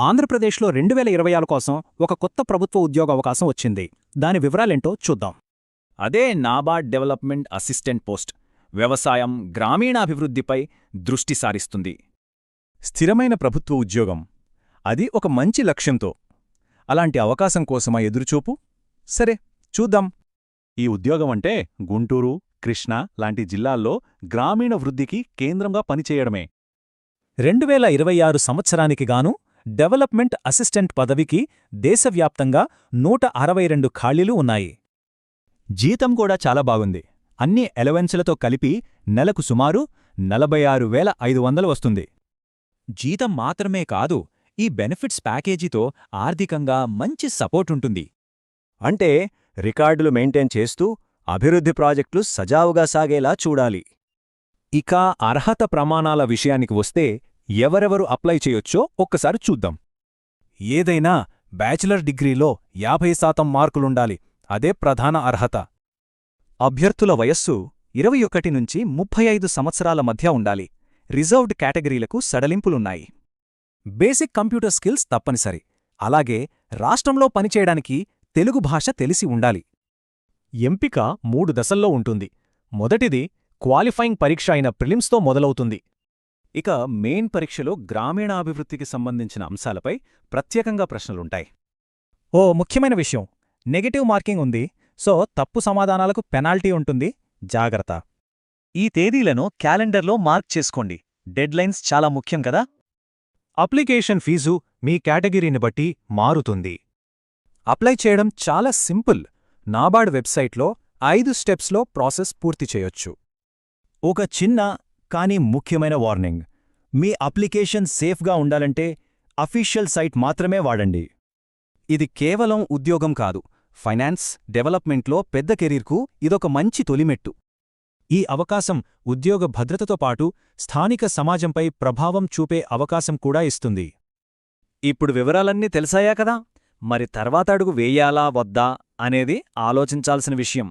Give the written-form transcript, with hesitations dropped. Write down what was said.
ఆంధ్రప్రదేశ్లో 2026 కోసం ఒక కొత్త ప్రభుత్వ ఉద్యోగ అవకాశం వచ్చింది. దాని వివరాలేంటో చూద్దాం. అదే నాబార్డ్ డెవలప్మెంట్ అసిస్టెంట్ పోస్ట్. వ్యవసాయం, గ్రామీణాభివృద్ధిపై దృష్టి సారిస్తుంది. స్థిరమైన ప్రభుత్వ ఉద్యోగం, అది ఒక మంచి లక్ష్యంతో. అలాంటి అవకాశం కోసమా ఎదురుచూపు? సరే, చూద్దాం. ఈ ఉద్యోగమంటే గుంటూరు, కృష్ణా లాంటి జిల్లాల్లో గ్రామీణ వృద్ధికి కేంద్రంగా పనిచేయడమే. 2026 సంవత్సరానికి గాను డెవలప్మెంట్ అసిస్టెంట్ పదవికి దేశవ్యాప్తంగా 162 ఖాళీలు ఉన్నాయి. జీతం కూడా చాలా బాగుంది. అన్ని ఎలవెన్సులతో కలిపి నెలకు సుమారు 46,500 వస్తుంది. జీతం మాత్రమే కాదు, ఈ బెనిఫిట్స్ ప్యాకేజీతో ఆర్థికంగా మంచి సపోర్టుంటుంది. అంటే రికార్డులు మెయింటైన్ చేస్తూ అభివృద్ధి ప్రాజెక్టులు సజావుగా సాగేలా చూడాలి. ఇక అర్హత ప్రమాణాల విషయానికి వస్తే ఎవరెవరు అప్లై చేయొచ్చో ఒక్కసారి చూద్దాం. ఏదైనా బ్యాచిలర్ డిగ్రీలో 50% మార్కులుండాలి. అదే ప్రధాన అర్హత. అభ్యర్థుల వయస్సు 21 నుంచి 35 సంవత్సరాల మధ్య ఉండాలి. రిజర్వ్డ్ కేటగిరీలకు సడలింపులున్నాయి. బేసిక్ కంప్యూటర్ స్కిల్స్ తప్పనిసరి. అలాగే రాష్ట్రంలో పనిచేయడానికి తెలుగు భాష తెలిసి ఉండాలి. ఎంపిక 3 దశల్లో ఉంటుంది. మొదటిది క్వాలిఫైయింగ్ పరీక్ష అయిన ప్రిలిమ్స్తో మొదలవుతుంది. ఇక మెయిన్ పరీక్షలో గ్రామీణాభివృద్ధికి సంబంధించిన అంశాలపై ప్రత్యేకంగా ప్రశ్నలుంటాయి. ఓ ముఖ్యమైన విషయం, నెగటివ్ మార్కింగ్ ఉంది. సో తప్పు సమాధానాలకు పెనాల్టీ ఉంటుంది. జాగ్రత్త. ఈ తేదీలను క్యాలెండర్లో మార్క్ చేసుకోండి. డెడ్లైన్స్ చాలా ముఖ్యం కదా. అప్లికేషన్ ఫీజు మీ కేటగిరీని బట్టి మారుతుంది. అప్లై చేయడం చాలా సింపుల్. నాబార్డ్ వెబ్సైట్లో 5 స్టెప్స్లో ప్రాసెస్ పూర్తి చేయొచ్చు. ఒక చిన్న కానీ ముఖ్యమైన వార్నింగ్, మీ అప్లికేషన్ సేఫ్గా ఉండాలంటే అఫీషియల్ సైట్ మాత్రమే వాడండి. ఇది కేవలం ఉద్యోగం కాదు, ఫైనాన్స్, డెవలప్మెంట్లో పెద్ద కెరీర్కు ఇదొక మంచి తొలిమెట్టు. ఈ అవకాశం ఉద్యోగ భద్రతతో పాటు స్థానిక సమాజంపై ప్రభావం చూపే అవకాశం కూడా ఇస్తుంది. ఇప్పుడు వివరాలన్నీ తెలిసాయా కదా. మరి తర్వాత అడుగు వేయాలా వద్దా అనేది ఆలోచించాల్సిన విషయం.